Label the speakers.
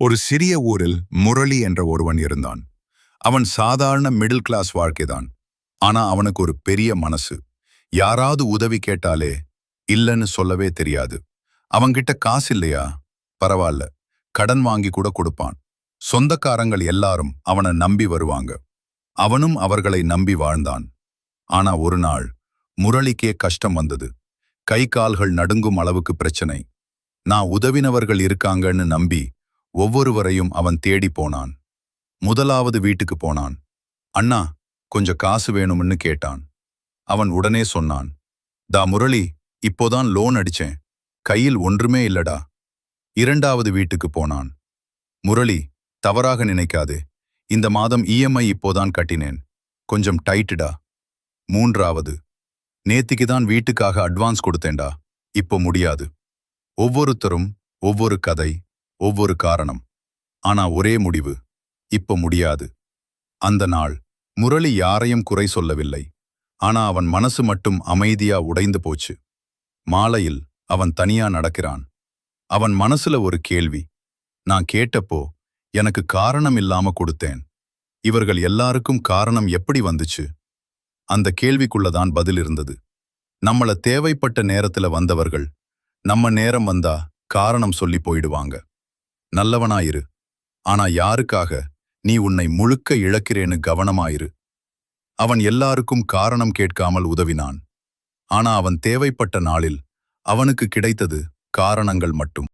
Speaker 1: ஒரு சிறிய ஊரில் முரளி என்ற ஒருவன் இருந்தான். அவன் சாதாரண மிடில் கிளாஸ் வாழ்க்கைதான். ஆனா அவனுக்கு ஒரு பெரிய மனசு. யாராவது உதவி கேட்டாலே இல்லைன்னு சொல்லவே தெரியாது. அவன்கிட்ட காசு இல்லையா, பரவாயில்ல, கடன் வாங்கி கூட கொடுப்பான். சொந்தக்காரங்கள் எல்லாரும் அவனை நம்பி வருவாங்க. அவனும் அவர்களை நம்பி வாழ்ந்தான். ஆனா ஒரு நாள் முரளிக்கே கஷ்டம் வந்தது. கை கால்கள் நடுங்கும் அளவுக்கு பிரச்சனை. நான் உதவினவர்கள் இருக்காங்கன்னு நம்பி ஒவ்வொருவரையும் அவன் தேடி போனான். முதலாவது வீட்டுக்கு போனான். அண்ணா, கொஞ்சம் காசு வேணும்னு கேட்டான். அவன் உடனே சொன்னான், "தா முரளி, இப்போதான் லோன் அடிச்சேன், கையில் ஒன்றுமே இல்லடா." இரண்டாவது வீட்டுக்கு போனான். "முரளி, தவறாக நினைக்காதே, இந்த மாதம் இஎம்ஐ இப்போதான் கட்டினேன், கொஞ்சம் டைட்டுடா." மூன்றாவது, "நேத்திக்கு தான் வீட்டுக்காக அட்வான்ஸ் கொடுத்தேன்டா, இப்போ முடியாது." ஒவ்வொருத்தரும் ஒவ்வொரு கதை, ஒவ்வொரு காரணம். ஆனா ஒரே முடிவு, இப்ப முடியாது. அந்த நாள் முரளி யாரையும் குறை சொல்லவில்லை. ஆனா அவன் மனசு மட்டும் அமைதியா உடைந்து போச்சு. மாலையில் அவன் தனியா நடக்கிறான். அவன் மனசுல ஒரு கேள்வி. நான் கேட்டப்போ எனக்கு காரணம் இல்லாம கொடுத்தேன், இவர்கள் எல்லாருக்கும் காரணம் எப்படி வந்துச்சு? அந்த கேள்விக்குள்ளதான் பதில் இருந்தது. நம்மள தேவைப்பட்ட நேரத்துல வந்தவர்கள் நம்ம நேரம் வந்தா காரணம் சொல்லி போயிடுவாங்க. நல்லவனாயிரு, ஆனா யாருக்காக நீ உன்னை முழுக்க இழக்கிறேன்னு கவனமாயிரு. அவன் எல்லாருக்கும் காரணம் கேட்காமல் உதவினான். ஆனா அவன் தேவைப்பட்ட நாளில் அவனுக்கு கிடைத்தது காரணங்கள் மட்டும்.